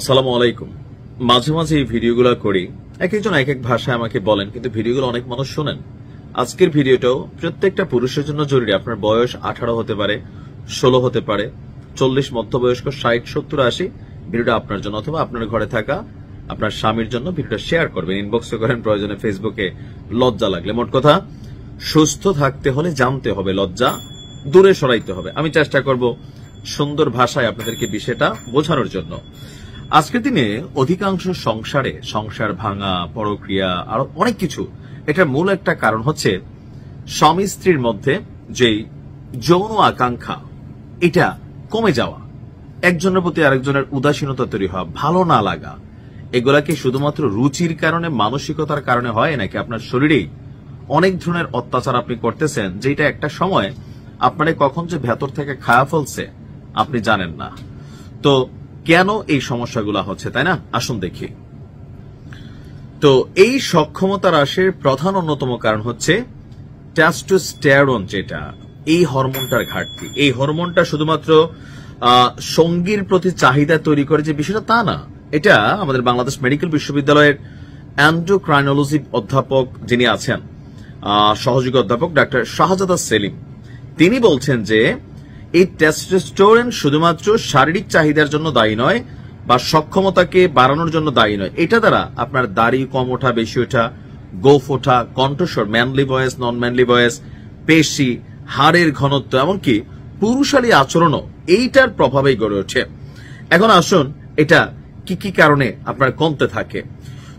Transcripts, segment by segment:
আসসালামু আলাইকুম। মাঝে মাঝে এই ভিডিওগুলো করি, এক একজন এক এক ভাষায় আমাকে বলেন, কিন্তু ভিডিওগুলো অনেক মানুষ শোনেন। আজকের ভিডিওটাও প্রত্যেকটা পুরুষের জন্য জরুরি। আপনার বয়স 18 হতে পারে, 16 হতে পারে, 40 মধ্যবয়স্ক, 60, 70, 80। ভিডিওটা আপনার জন্য অথবা আপনার ঘরে থাকা আপনার স্বামীর জন্য ভিডিওটা শেয়ার করবেন, ইনবক্সে করেন, প্রয়োজনে ফেসবুকে। লজ্জা লাগলে, মোট কথা সুস্থ থাকতে হলে জানতে হবে, লজ্জা দূরে সরাইতে হবে। আমি চেষ্টা করব সুন্দর ভাষায় আপনাদেরকে বিষয়টা বোঝানোর জন্য। আজকের দিনে অধিকাংশ সংসারে সংসার ভাঙা, পরক্রিয়া, আরো অনেক কিছু, এটার মূল একটা কারণ হচ্ছে স্বামী স্ত্রীর মধ্যে যেই যৌন আকাঙ্ক্ষা এটা কমে যাওয়া, একজনের প্রতি আরেকজনের উদাসীনতা তৈরি হওয়া, ভালো না লাগা। এগুলা কি শুধুমাত্র রুচির কারণে, মানসিকতার কারণে হয়, নাকি আপনার শরীরেই অনেক ধরনের অত্যাচার আপনি করতেছেন, যেটা একটা সময় আপনারে কখন যে ভেতর থেকে খায়া ফেলছে আপনি জানেন না? তো কেন এই সমস্যাগুলো হচ্ছে, তাই না? আসুন দেখি। তো এই সক্ষমতা হ্রাসের প্রধান অন্যতম কারণ হচ্ছে টেস্টোস্টেরন, যেটা এই হরমোনটার ঘাটতি। এই হরমোনটা শুধুমাত্র সঙ্গীর প্রতি চাহিদা তৈরি করে যে বিষয়টা, তা না। এটা আমাদের বাংলাদেশ মেডিকেল বিশ্ববিদ্যালয়ের এন্ডোক্রাইনোলজি অধ্যাপক যিনি আছেন, সহযোগী অধ্যাপক ডাক্তার শাহজাদা সেলিম, তিনি বলছেন যে এই টেস্টোস্টেরন শুধুমাত্র শারীরিক চাহিদার জন্য দায়ী নয় বা সক্ষমতাকে বাড়ানোর জন্য দায়ী নয়। এটা দ্বারা আপনার দাড়ি কম ওঠা, বেশি ওঠা, গোফ ওঠা, কণ্ঠস্বর, ম্যানলি ভয়েস, নন ম্যানলি ভয়েস, পেশি, হাড়ের ঘনত্ব, এমনকি পুরুষালী আচরণও এইটার প্রভাবেই গড়ে ওঠে। এখন আসুন, এটা কি কি কারণে আপনার কমতে থাকে।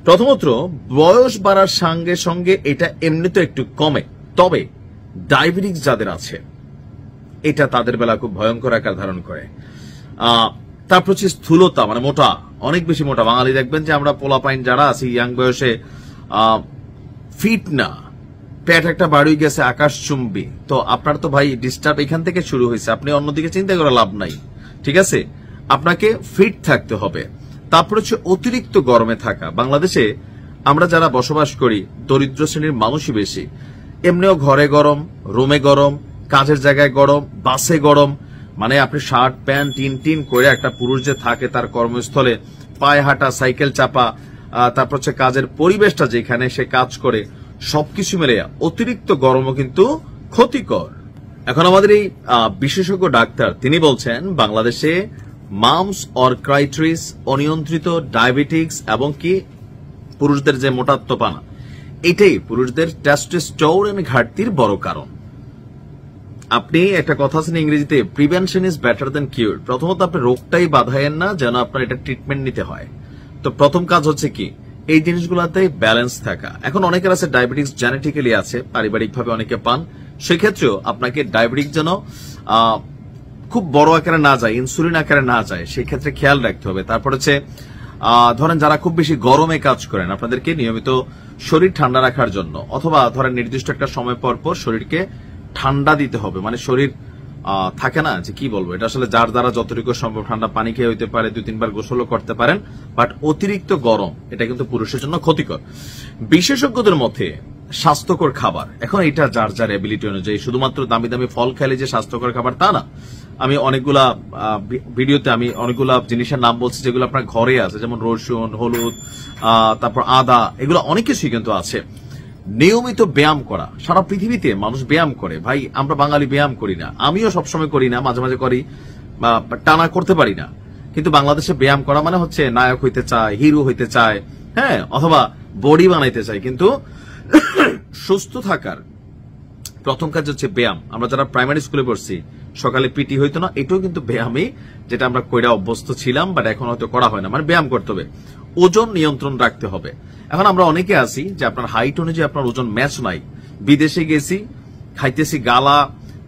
প্রথমত, বয়স বাড়ার সঙ্গে সঙ্গে এটা এমনিতে একটু কমে, তবে ডায়াবেটিস যাদের আছে এটা তাদের বেলা খুব ভয়ঙ্কর আকার ধারণ করে। তারপর হচ্ছে স্থূলতা, মানে মোটা, অনেক বেশি মোটা। বাঙালি দেখবেন যে আমরা পোলাপাইন যারা আছি ইয়াং বয়সে ফিট না, পেট একটা বাড়ি গেছে আকাশচুম্বী। তো আপনার তো ভাই ডিস্টার্ব এখান থেকে শুরু হয়েছে, আপনি অন্যদিকে চিন্তা করে লাভ নাই, ঠিক আছে? আপনাকে ফিট থাকতে হবে। তারপর হচ্ছে অতিরিক্ত গরমে থাকা। বাংলাদেশে আমরা যারা বসবাস করি দরিদ্র শ্রেণীর মানুষই বেশি। এমনিও ঘরে গরম, রুমে গরম, কাজের জায়গায় গরম, বাসে গরম, মানে আপনি শার্ট প্যান্ট টিন করে একটা পুরুষ যে থাকে তার কর্মস্থলে, পায়ে হাঁটা, সাইকেল চাপা, তারপর হচ্ছে কাজের পরিবেশটা যেখানে সে কাজ করে, সবকিছু মিলে অতিরিক্ত গরমও কিন্তু ক্ষতিকর। এখন আমাদের এই বিশেষজ্ঞ ডাক্তার তিনি বলছেন বাংলাদেশে মামস অর ক্রাইট্রিস, অনিয়ন্ত্রিত ডায়াবেটিক্স এবং কি পুরুষদের যে মোটাত্বপানা, এটাই পুরুষদের টেস্টোস্টেরন ঘাটতির বড় কারণ। আপনি একটা কথা আছেন ইংরেজিতে, প্রিভেনশন ইজ বেটার দেন কিউর। প্রথমত আপনি রোগটাই বাধায়েন না, যেন আপনার এটা ট্রিটমেন্ট নিতে হয়। তো প্রথম কাজ হচ্ছে কি, এই জিনিসগুলোতে ব্যালেন্স থাকা। এখন অনেকের আছে ডায়াবেটিস জেনেটিক্যালি আছে, পারিবারিকভাবে অনেকে পান, সেক্ষেত্রেও আপনাকে ডায়াবেটিস যেন খুব বড় আকারে না যায়, ইনসুলিন আকারে না যায়, সেই ক্ষেত্রে খেয়াল রাখতে হবে। তারপর হচ্ছে ধরেন যারা খুব বেশি গরমে কাজ করেন, আপনাদেরকে নিয়মিত শরীর ঠান্ডা রাখার জন্য, অথবা ধরেন নির্দিষ্ট একটা সময় পর পর শরীরকে ঠান্ডা দিতে হবে। মানে শরীর থাকে না যে কি বলবো, এটা আসলে যার দ্বারা যতটুকু সম্ভব, ঠান্ডা পানি খেয়ে হইতে পারে, 2-3 বার গোসলও করতে পারেন, বাট অতিরিক্ত গরম এটা কিন্তু পুরুষের জন্য ক্ষতিকর। বিশেষজ্ঞদের মধ্যে স্বাস্থ্যকর খাবার, এখন এটা যার যার এবিলিটি অনুযায়ী, শুধুমাত্র দামি দামি ফল খেলে যে স্বাস্থ্যকর খাবার তা না। আমি অনেকগুলা ভিডিওতে আমি অনেকগুলা জিনিসের নাম বলছি যেগুলো আপনার ঘরে আছে, যেমন রসুন, হলুদ, তারপর আদা, এগুলো অনেক কিছুই কিন্তু আছে। নিয়মিত ব্যায়াম করা, সারা পৃথিবীতে মানুষ ব্যায়াম করে, ভাই আমরা বাঙালি ব্যায়াম করি না। আমিও সবসময় করি না, মাঝে মাঝে করি, টানা করতে পারি না। কিন্তু বাংলাদেশে ব্যায়াম করা মানে হচ্ছে নায়ক হইতে চায়, হিরো হইতে চায়, হ্যাঁ, অথবা বডি বানাইতে চায়। কিন্তু সুস্থ থাকার প্রথম কাজ হচ্ছে ব্যায়াম। আমরা যারা প্রাইমারি স্কুলে পড়ছি, সকালে পিটি হইতো না, এটাও কিন্তু ব্যায়ামই, যেটা আমরা কইরা অভ্যস্ত ছিলাম, বাট এখন হয়তো করা হয় না। মানে ব্যায়াম করতে হবে, ওজন নিয়ন্ত্রণ রাখতে হবে। এখন আমরা অনেকে আছি যে আপনার হাইট অনুযায়ী আপনার ওজন ম্যাচ নাই, বিদেশে গেছি, খাইতেছি গালা,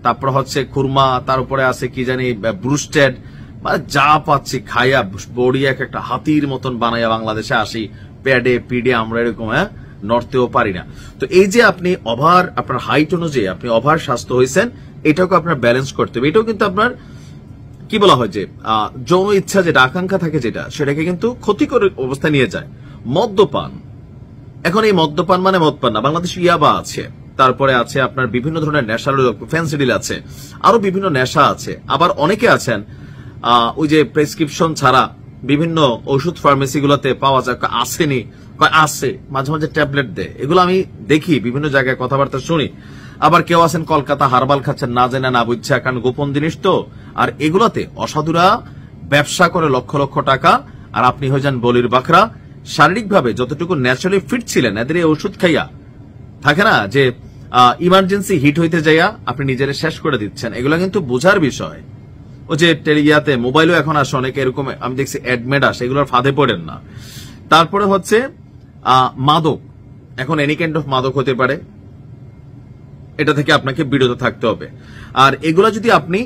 তারপর হচ্ছে খুরমা, তার উপরে আছে কি জানি ব্রুস্টেড, মানে যা পাচ্ছি খাইয়া বডি একটা হাতির মতন বানাইয়া বাংলাদেশে আসি, প্যাডে পিডে আমরা এরকম নড়তেও পারি না। তো এই যে আপনি ওভার, আপনার হাইট অনুযায়ী আপনি ওভার স্বাস্থ্য হয়েছেন, এটাকে আপনার ব্যালেন্স করতে হবে। এটাও কিন্তু আপনার কি বলা হয় যে যৌন ইচ্ছা, যেটা আকাঙ্ক্ষা থাকে, যেটা সেটাকে কিন্তু ক্ষতিকর অবস্থায় নিয়ে যায়। মদ্যপান, এখন এই মদ্যপান মানে মদপান না, বাংলাদেশে ইয়াবা আছে, তারপরে আছে আপনার বিভিন্ন ধরনের নেশার, ফেন্সিডিল আছে, আরো বিভিন্ন নেশা আছে। আবার অনেকে আছেন ওই যে প্রেসক্রিপশন ছাড়া বিভিন্ন ওষুধ ফার্মেসিগুলোতে পাওয়া যায়, আসেনি, আছে, মাঝে মাঝে ট্যাবলেট দেয়। এগুলো আমি দেখি, বিভিন্ন জায়গায় কথাবার্তা শুনি। আবার কেউ আছেন কলকাতা হারবাল খাচ্ছেন না জেনে না বুঝছে, কারণ গোপন জিনিস তো। আর এগুলোতে অসাধুরা ব্যবসা করে লক্ষ লক্ষ টাকা, আর আপনি হয়ে যান বলির বাখরা। শারীরিকভাবে যতটুকু ন্যাচারালি ফিট ছিলেন, এদের এই ওষুধ খাইয়া থাকে না যে ইমার্জেন্সি হিট হইতে যাইয়া আপনি নিজের শেষ করে দিচ্ছেন। এগুলো কিন্তু বোঝার বিষয়। ও যে টেলিয়াতে মোবাইলও এখন আসে অনেকে, এরকম আমি দেখছি অ্যাডমেড আসে, এগুলোর ফাঁদে পড়েন না। তারপরে হচ্ছে মাদক, এখন এনি কাইন্ড অফ মাদক হতে পারে, এটা থেকে আপনাকে বিরত থাকতে হবে। আর এগুলো যদি আপনি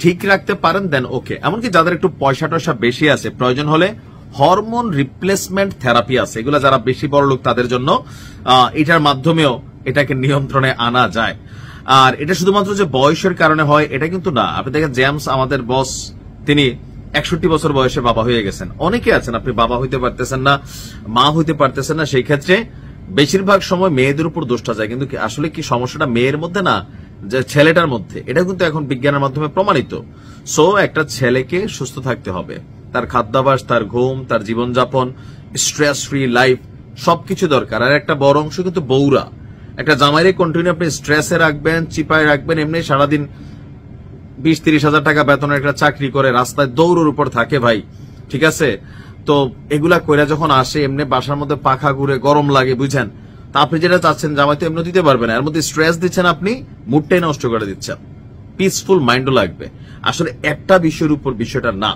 ঠিক রাখতে পারেন দেন ওকে। এমনকি যাদের একটু পয়সা টয়সা বেশি আছে, প্রয়োজন হলে হরমোন রিপ্লেসমেন্ট থেরাপি আছে, এগুলো যারা বেশি বড় লোক তাদের জন্য, এটার মাধ্যমেও এটাকে নিয়ন্ত্রণে আনা যায়। আর এটা শুধুমাত্র যে বয়সের কারণে হয় এটা কিন্তু না। আপনি দেখেন জেমস আমাদের বস, তিনি 61 বছর বয়সে বাবা হয়ে গেছেন। অনেকে আছেন আপনি বাবা হইতে পারতেছেন না, মা হইতে পারতেছেন না, সেই ক্ষেত্রে বেশিরভাগ সময় মেয়েদের উপর দোষটা যায়। কিন্তু আসলে কি সমস্যাটা মেয়ের মধ্যে না, যে ছেলেটার মধ্যে। এটা কিন্তু এখন বিজ্ঞানের মাধ্যমে প্রমাণিত। সো একটা ছেলেকে সুস্থ থাকতে হবে, তার খাদ্যাভ্যাস, তার ঘুম, তার জীবনযাপন, স্ট্রেস ফ্রি লাইফ, সবকিছু দরকার। আর একটা বড় অংশ কিন্তু বউরা। একটা জামাইরে কন্টিনিউ আপনি স্ট্রেসে রাখবেন, চিপায় রাখবেন, এমনি সারাদিন 20-30 হাজার টাকা বেতনের একটা চাকরি করে রাস্তায় দৌড়ের উপর থাকে ভাই, ঠিক আছে? তো এগুলা কইরা যখন আসে এমনি বাসার মধ্যে পাখা ঘুরে গরম লাগে, বুঝছেন? তা আপনি যেটা চাচ্ছেন জামাই তো এমনি দিতে পারবেন না, এর মধ্যে স্ট্রেস দিচ্ছেন, আপনি মুডটাই নষ্ট করে দিচ্ছেন। পিসফুল মাইন্ডও লাগবে। আসলে একটা বিষয়ের উপর বিষয়টা না।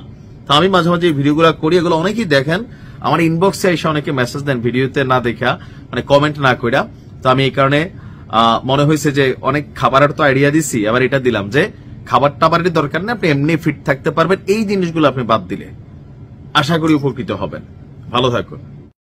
তো আমি মাঝে মাঝে এই ভিডিওগুলো করি, এগুলো অনেকেই দেখেন, আমার ইনবক্সে এসে অনেকে মেসেজ দেন ভিডিওতে না দেখা, মানে কমেন্ট না কইরা। তো আমি এই কারণে মনে হয়েছে যে অনেক খাবারের তো আইডিয়া দিছি, আবার এটা দিলাম যে খাবার টাবারের দরকার নেই, আপনি এমনি ফিট থাকতে পারবেন। এই জিনিসগুলো আপনি বাদ দিলে আশা করি উপকৃত হবেন। ভালো থাকুন।